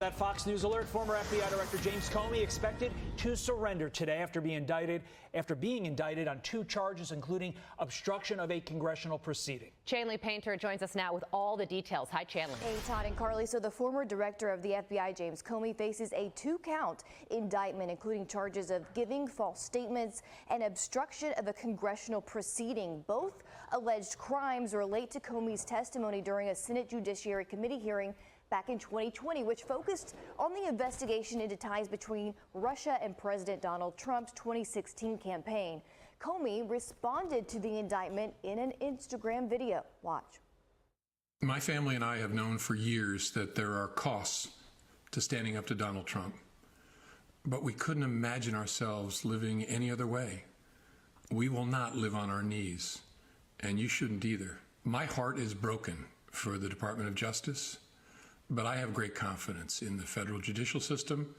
That Fox News alert, former FBI Director James Comey expected to surrender today after being indicted on 2 charges, including obstruction of a congressional proceeding. Chanley Painter joins us now with all the details. Hi, Chanley. Hey, Todd and Carly. So the former director of the FBI, James Comey, faces a 2-count indictment, including charges of giving false statements and obstruction of a congressional proceeding. Both alleged crimes relate to Comey's testimony during a Senate Judiciary Committee hearing back in 2020, which focused on the investigation into ties between Russia and President Donald Trump's 2016 campaign. Comey responded to the indictment in an Instagram video. Watch. My family and I have known for years that there are costs to standing up to Donald Trump, but we couldn't imagine ourselves living any other way. We will not live on our knees, and you shouldn't either. My heart is broken for the Department of Justice, but I have great confidence in the federal judicial system,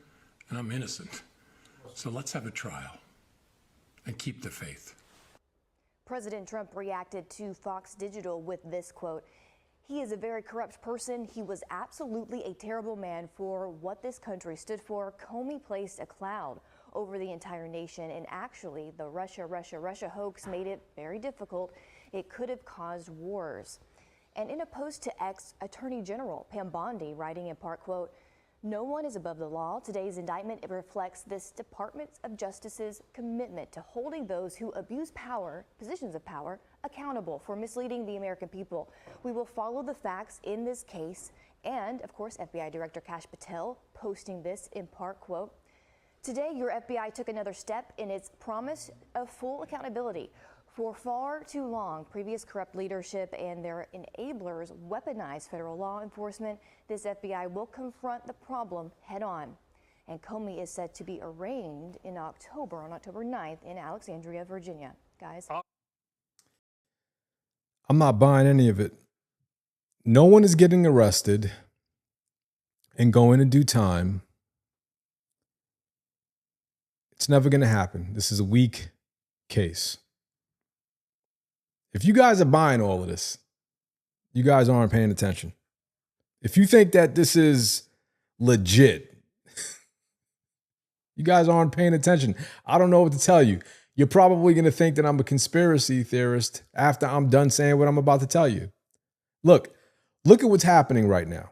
and I'm innocent. So let's have a trial and keep the faith. President Trump reacted to Fox Digital with this quote: "He is a very corrupt person. He was absolutely a terrible man for what this country stood for." Comey placed a cloud over the entire nation, and actually the Russia hoax made it very difficult. It could have caused wars. And in a post to X, Attorney General Pam Bondi writing in part, quote, "No one is above the law. Today's indictment reflects this Department of Justice's commitment to holding those who abuse power, positions of power, accountable for misleading the American people. We will follow the facts in this case." And of course, FBI Director Kash Patel posting this in part, quote, "Today, your FBI took another step in its promise of full accountability. For far too long, previous corrupt leadership and their enablers weaponized federal law enforcement. This FBI will confront the problem head on." And Comey is set to be arraigned in October, on October 9th in Alexandria, Virginia. Guys. I'm not buying any of it. No one is getting arrested and going to do time. It's never going to happen. This is a weak case. If you guys are buying all of this, you guys aren't paying attention. If you think that this is legit, you guys aren't paying attention. I don't know what to tell you. You're probably going to think that I'm a conspiracy theorist after I'm done saying what I'm about to tell you. Look at what's happening right now.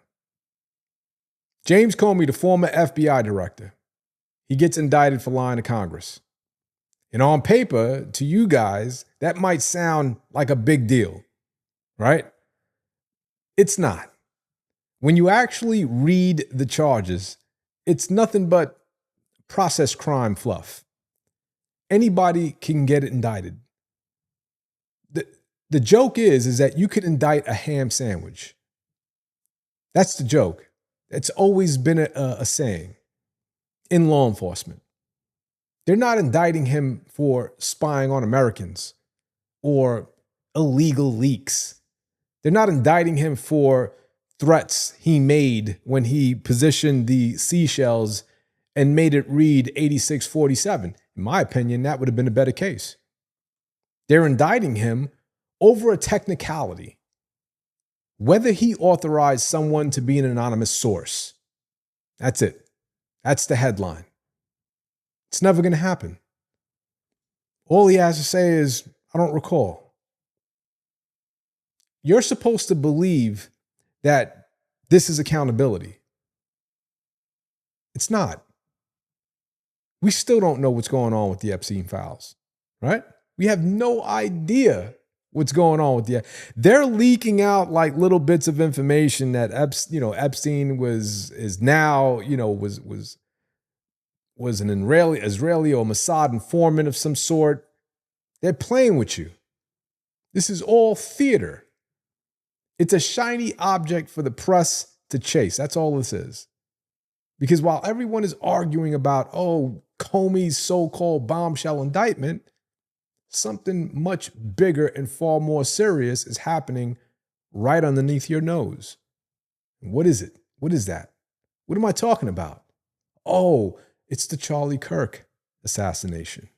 James Comey, the former FBI director, he gets indicted for lying to Congress. And on paper, to you guys, that might sound like a big deal, right? It's not. When you actually read the charges, it's nothing but process crime fluff. Anybody can get indicted. The joke is that you could indict a ham sandwich. That's the joke. It's always been a saying in law enforcement. They're not indicting him for spying on Americans or illegal leaks. They're not indicting him for threats he made when he positioned the seashells and made it read 8647. In my opinion, that would have been a better case. They're indicting him over a technicality, whether he authorized someone to be an anonymous source. That's it. That's the headline. It's never going to happen. All he has to say is, "I don't recall." You're supposed to believe that this is accountability. It's not. We still don't know what's going on with the Epstein Files, right? We have no idea what's going on with they're leaking out like little bits of information that Epstein was an Israeli or Mossad informant of some sort. They're playing with you. This is all theater. It's a shiny object for the press to chase. That's all this is. Because while everyone is arguing about, Comey's so-called bombshell indictment, something much bigger and far more serious is happening right underneath your nose. What is it? What is that? What am I talking about? It's the Charlie Kirk assassination.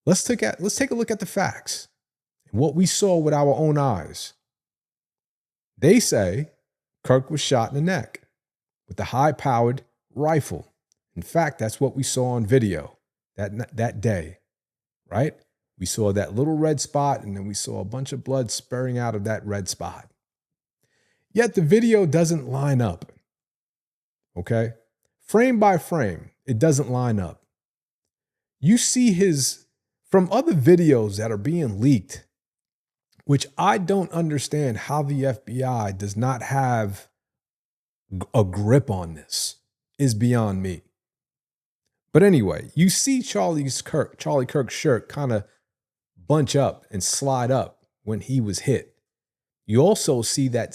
Let's take a look at the facts and what we saw with our own eyes. They say Kirk was shot in the neck. with the high-powered rifle. In fact, that's what we saw on video that day, right? We saw that little red spot, and then we saw a bunch of blood spurting out of that red spot. Yet the video doesn't line up, okay? Frame by frame, it doesn't line up. You see from other videos that are being leaked, which I don't understand how the FBI does not have a grip on this, is beyond me. But anyway, you see Charlie Kirk's shirt kind of bunch up and slide up when he was hit. You also see that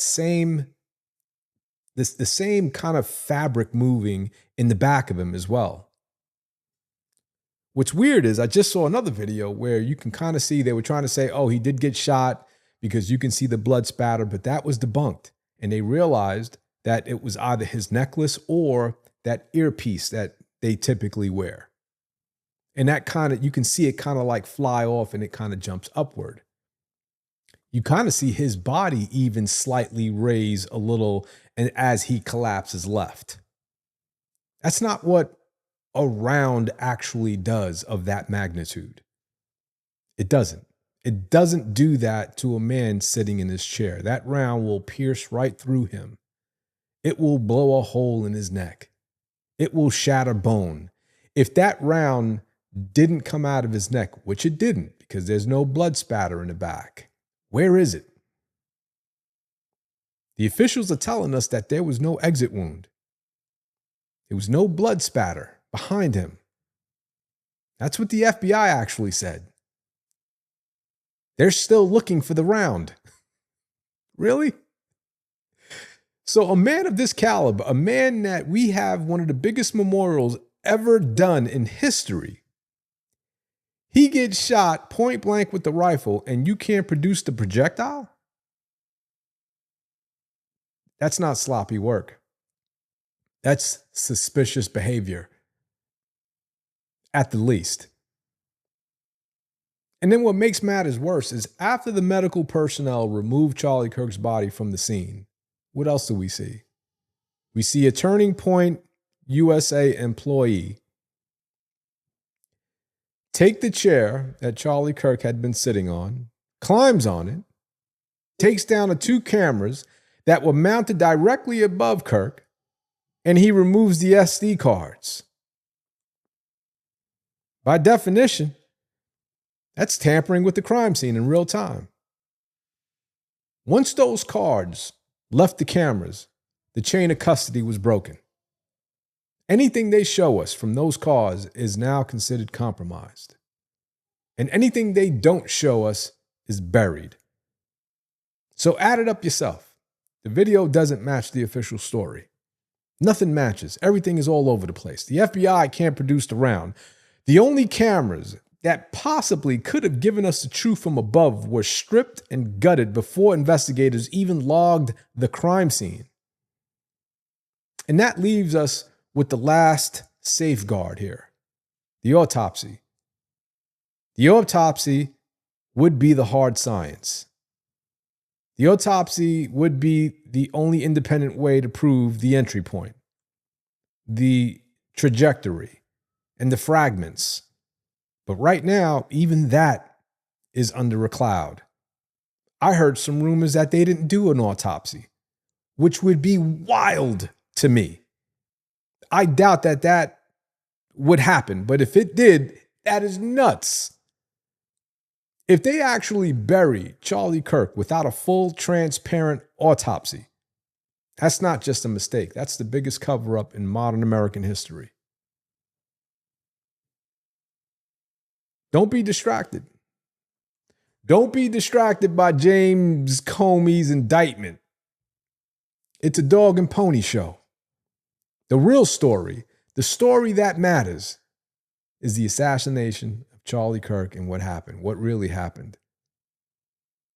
the same kind of fabric moving in the back of him as well. What's weird is I just saw another video where you can kind of see they were trying to say, oh, he did get shot because you can see the blood spatter, but that was debunked. And they realized that it was either his necklace or that earpiece that they typically wear. And that you can see it kind of like fly off and it kind of jumps upward. You kind of see his body even slightly raise a little and as he collapses left. That's not what a round actually does of that magnitude. It doesn't. It doesn't do that to a man sitting in his chair. That round will pierce right through him. It will blow a hole in his neck. It will shatter bone. If that round didn't come out of his neck, which it didn't, because there's no blood spatter in the back, where is it? The officials are telling us that there was no exit wound. There was no blood spatter behind him. That's what the FBI actually said. They're still looking for the round. Really? So a man of this caliber, a man that we have one of the biggest memorials ever done in history, he gets shot point blank with the rifle and you can't produce the projectile? That's not sloppy work. That's suspicious behavior, at the least. And then what makes matters worse is after the medical personnel removed Charlie Kirk's body from the scene, what else do we see? We see a Turning Point USA employee take the chair that Charlie Kirk had been sitting on, climbs on it, takes down the two cameras that were mounted directly above Kirk, and he removes the SD cards. By definition, that's tampering with the crime scene in real time. Once those cards left the cameras, the chain of custody was broken. Anything they show us from those cards is now considered compromised. And anything they don't show us is buried. So add it up yourself. The video doesn't match the official story. Nothing matches. Everything is all over the place. The FBI can't produce the round. The only cameras that possibly could have given us the truth from above were stripped and gutted before investigators even logged the crime scene. And that leaves us with the last safeguard here, the autopsy. The autopsy would be the hard science. The autopsy would be the only independent way to prove the entry point, the trajectory, and the fragments. But right now, even that is under a cloud. I heard some rumors that they didn't do an autopsy, which would be wild to me. I doubt that would happen, but if it did, that is nuts. If they actually bury Charlie Kirk without a full, transparent autopsy, that's not just a mistake. That's the biggest cover-up in modern American history. Don't be distracted. Don't be distracted by James Comey's indictment. It's a dog and pony show. The real story, the story that matters, is the assassination of Charlie Kirk and what happened, what really happened.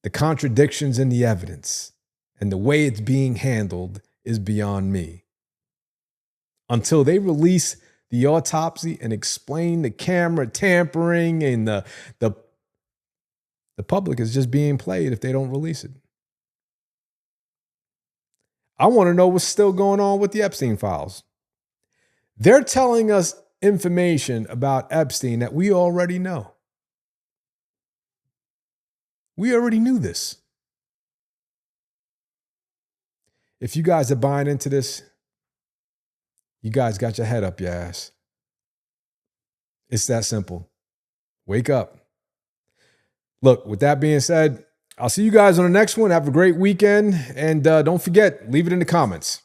The contradictions in the evidence and the way it's being handled is beyond me. Until they release the autopsy and explain the camera tampering and the public is just being played if they don't release it. I want to know what's still going on with the Epstein Files. They're telling us information about Epstein that we already know. We already knew this. If you guys are buying into this, you guys got your head up your ass. It's that simple. Wake up. Look, with that being said, I'll see you guys on the next one. Have a great weekend. And don't forget, leave it in the comments.